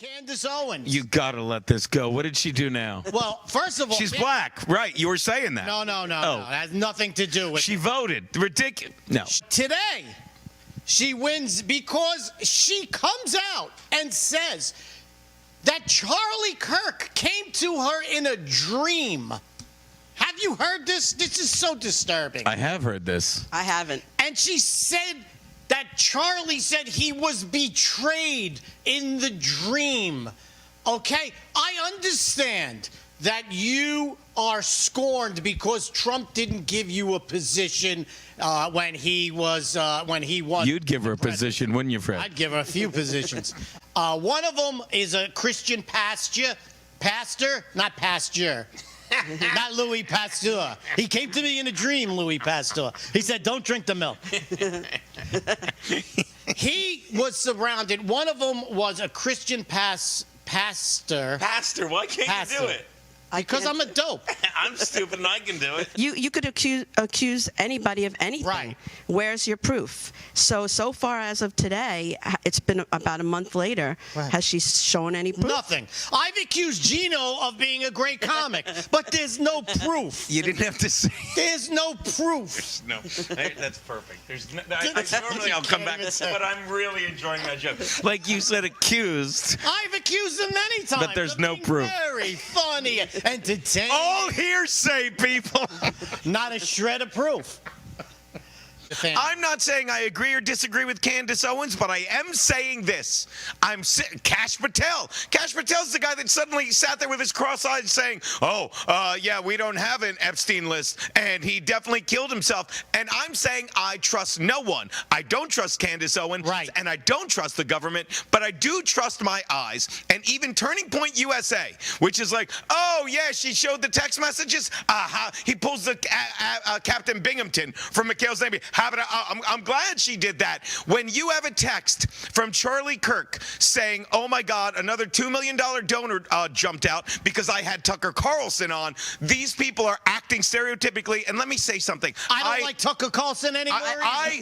Candace Owens. You gotta let this go. What did she do now? Well, first of all, She's black, right? You were saying that. No. Oh. It has nothing to do with. She voted. Ridiculous. No. Today, she wins because she comes out and says that Charlie Kirk came to her in a dream. Have you heard this? This is so disturbing. I have heard this. I haven't. And she said that Charlie said he was betrayed in the dream. Okay, I understand that you are scorned because Trump didn't give you a position when he won. You'd give her a position, wouldn't you, Fred? I'd give her a few positions. One of them is a Christian pastor, not pasture. Not Louis Pasteur. He came to me in a dream, Louis Pasteur. He said, don't drink the milk. He was surrounded. One of them was a Christian pastor. Pastor, why can't you do it? Because I'm a dope. I'm stupid and I can do it. You could accuse anybody of anything. Right. Where's your proof? So far as of today, it's been about a month later. Right. Has she shown any proof? Nothing. I've accused Gino of being a great comic, but there's no proof. You didn't have to say. There's no proof. No, that's perfect. Normally I'll come back, but I'm really enjoying that joke. Like you said, accused. I've accused him many times. But there's of no being proof. Very funny, entertaining. All hearsay, people. Not a shred of proof. I'm not saying I agree or disagree with Candace Owens, but I am saying this. Kash Patel. Kash Patel's the guy that suddenly sat there with his cross-eyed saying, yeah, we don't have an Epstein list, and he definitely killed himself. And I'm saying I trust no one. I don't trust Candace Owens, right, and I don't trust the government, but I do trust my eyes. And even Turning Point USA, which is like, oh, yeah, she showed the text messages. He pulls the Captain Binghamton from McHale's name. I'm glad she did that. When you have a text from Charlie Kirk saying, oh, my God, another $2 million donor jumped out because I had Tucker Carlson on, these people are acting stereotypically. And let me say something. I don't like Tucker Carlson anymore. I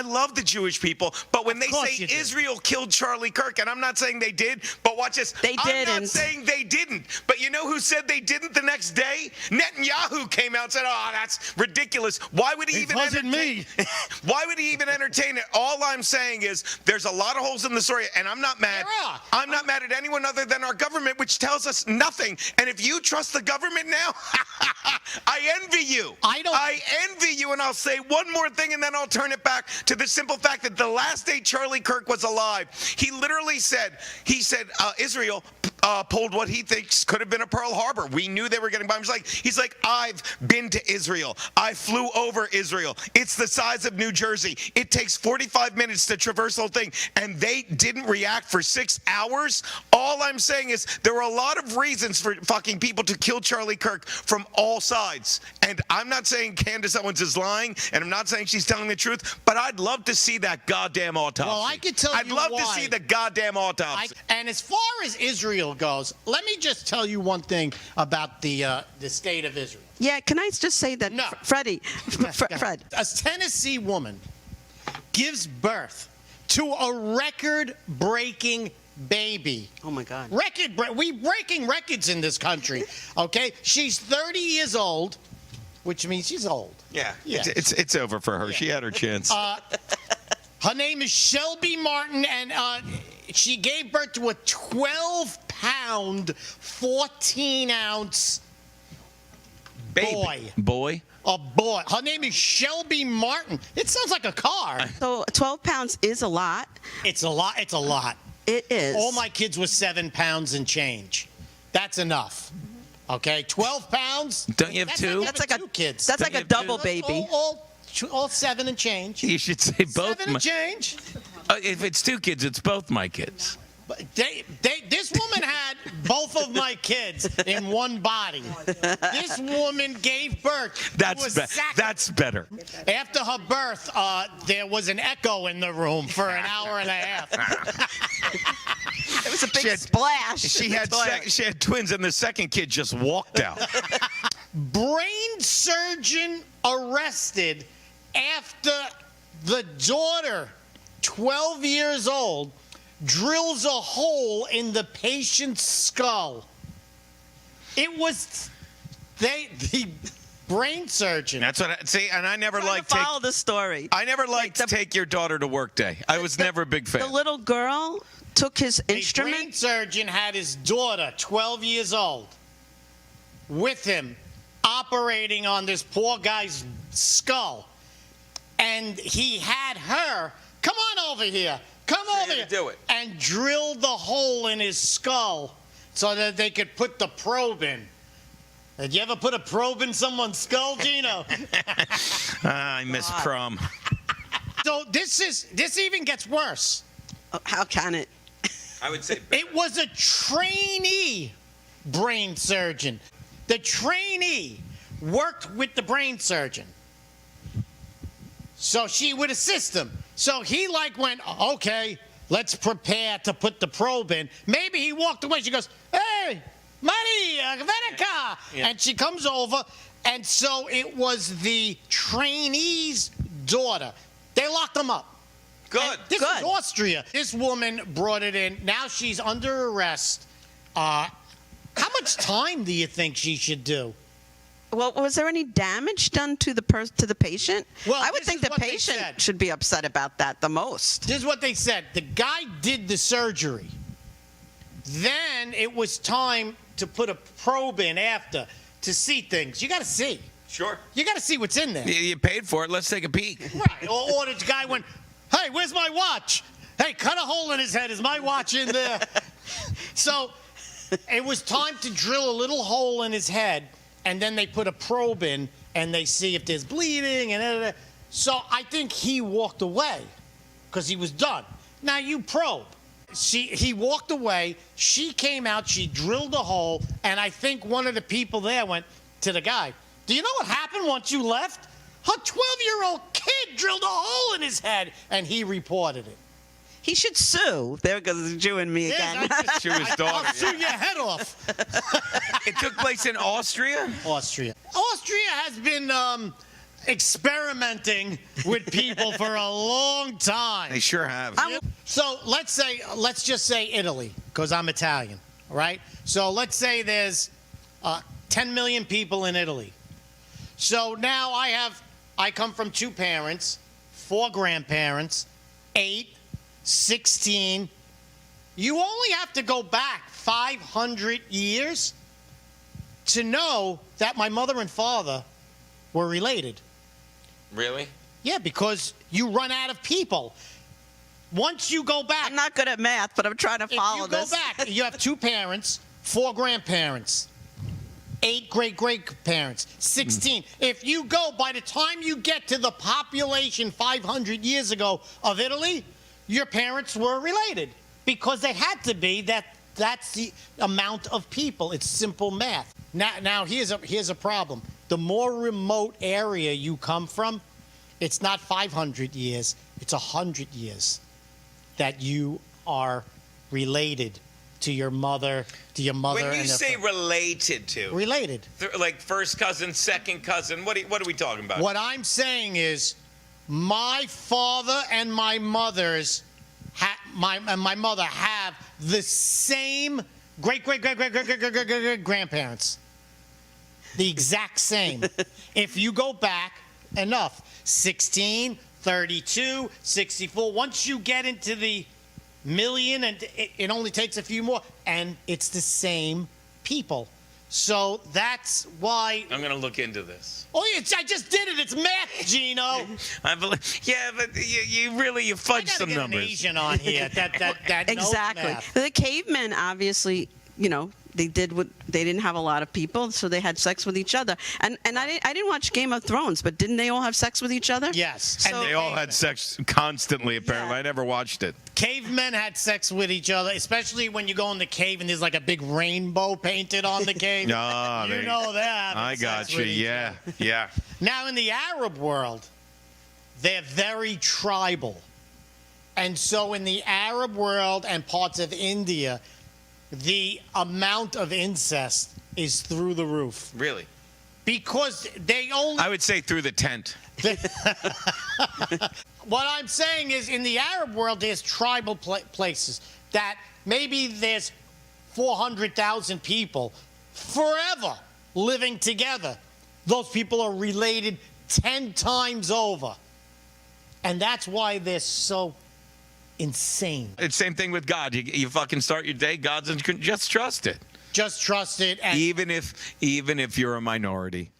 love the Jewish people, but when they say Israel killed Charlie Kirk, and I'm not saying they did, but watch this. They didn't. I'm not saying they didn't, but you know who said they didn't the next day? Netanyahu came out and said, oh, that's ridiculous. Why would he even wasn't me. Why would he even entertain it? All I'm saying is there's a lot of holes in the story, and I'm not mad. I'm not mad at anyone other than our government, which tells us nothing. And if you trust the government now, I envy you. I envy you, and I'll say one more thing, and then I'll turn it back to the simple fact that the last day Charlie Kirk was alive, he literally said, Israel pulled what he thinks could have been a Pearl Harbor. We knew they were getting bombed. He's like, I've been to Israel. I flew over Israel. It's the size of New Jersey. It takes 45 minutes to traverse the whole thing, and they didn't react for 6 hours. All I'm saying is there were a lot of reasons for fucking people to kill Charlie Kirk from all sides. And I'm not saying Candace Owens is lying, and I'm not saying she's telling the truth, but I'd love to see that goddamn autopsy. Well, I could tell you I'd love to see the goddamn autopsy. And as far as Israel goes, let me just tell you one thing about the state of Israel. Yeah, can I just say that, No. Freddie, Fred. A Tennessee woman gives birth to a record-breaking baby. Oh, my God. We breaking records in this country, okay? She's 30 years old, which means she's old. Yeah. Yeah. It's over for her. Yeah. She had her chance. Her name is Shelby Martin, and she gave birth to a 12-pound, 14-ounce boy. A boy. Her name is Shelby Martin. It sounds like a car. So 12 pounds is a lot. It's a lot. It's a lot. It is. All my kids were 7 pounds and change. That's enough. Okay, 12 pounds. Don't you have two? That's like two kids. That's like a double baby. All 7 and change. You should say both. 7 and change. If it's 2 kids, it's both my kids. But this woman had both of my kids in one body. This woman gave birth. That's better. After her birth, there was an echo in the room for an hour and a half. It was a big splash. She had twins, and the second kid just walked out. Brain surgeon arrested after the daughter, 12 years old, drills a hole in the patient's skull. It was the brain surgeon. That's what see, and I never liked follow the story. I never liked take your daughter to work day. I was never a big fan. The little girl took his The instrument. brain surgeon had his daughter, 12 years old, with him, operating on this poor guy's skull. And he had her, come on over here, come over here, do it. and drilled the hole in his skull so that they could put the probe in. Did you ever put a probe in someone's skull, Gino? I miss prom. So this even gets worse. Oh, how can it? I would say It was a trainee brain surgeon. The trainee worked with the brain surgeon. So she would assist him. So he went, okay, let's prepare to put the probe in. Maybe he walked away. She goes, hey, Maria, Venica. Yeah. And she comes over. And so it was the trainee's daughter. They locked them up. good. And this is Austria. This woman brought it in. Now she's under arrest. How much time do you think she should do? Well, was there any damage done to the patient? Well, I would this think is the what they patient said. should be upset about that the most. This is what they said. The guy did the surgery. Then it was time to put a probe in after to see things. You got to see. Sure. You got to see what's in there. You paid for it. Let's take a peek. Right. Or the guy went, hey, where's my watch? Hey, cut a hole in his head. Is my watch in there? So it was time to drill a little hole in his head, and then they put a probe in, and they see if there's bleeding. And so I think he walked away because he was done. Now you probe. He walked away. She came out. She drilled a hole, and I think one of the people there went to the guy, do you know what happened once you left? A 12-year-old kid drilled a hole in his head, and he reported it. He should sue. There goes the Jew in me again. Sue his daughter. I'll sue your head off. It took place in Austria? Austria has been experimenting with people for a long time. They sure have. So let's just say Italy, because I'm Italian, right? So let's say there's 10 million people in Italy. So now I come from 2 parents, 4 grandparents, 8, 16. You only have to go back 500 years to know that my mother and father were related. Really? Yeah, because you run out of people. Once you go back... I'm not good at math, but I'm trying to follow this. this. If you go back, you have 2 parents, 4 grandparents, 8 great-great-parents, 16. If you go, by the time you get to the population 500 years ago of Italy, your parents were related because they had to be. That's the amount of people. It's simple math. Now here's a problem. The more remote area you come from, it's not 500 years, it's 100 years that you are related to your mother, When you say related to, related. Like first cousin, second cousin, what are we talking about? What I'm saying is, my father and my mother's, my mother have the same great-great-great-great-great-great-great-grandparents. The exact same. If you go back enough, 16, 32, 64, once you get into the million, and it only takes a few more, and it's the same people. So that's why... I'm going to look into this. Oh, I just did it. It's math, Gino. I believe. Yeah, but you fudged some get numbers. An Asian on here. That Exactly. knows math. The cavemen, obviously, they didn't have a lot of people, so they had sex with each other. And I didn't watch Game of Thrones, but didn't they all have sex with each other? Yes. And they all had sex constantly, apparently. Yeah. I never watched it. Cavemen had sex with each other, especially when you go in the cave and there's like a big rainbow painted on the cave. You know that. I got you. Yeah. Yeah. Now, in the Arab world, they're very tribal. And so in the Arab world and parts of India, the amount of incest is through the roof. Really? because they only. I would say through the tent. What I'm saying is, in the Arab world, there's tribal places that maybe there's 400,000 people forever living together. Those people are related 10 times over. And that's why they're so insane. It's same thing with God. You fucking start your day, God's just trust it. Just trust it. And even if you're a minority.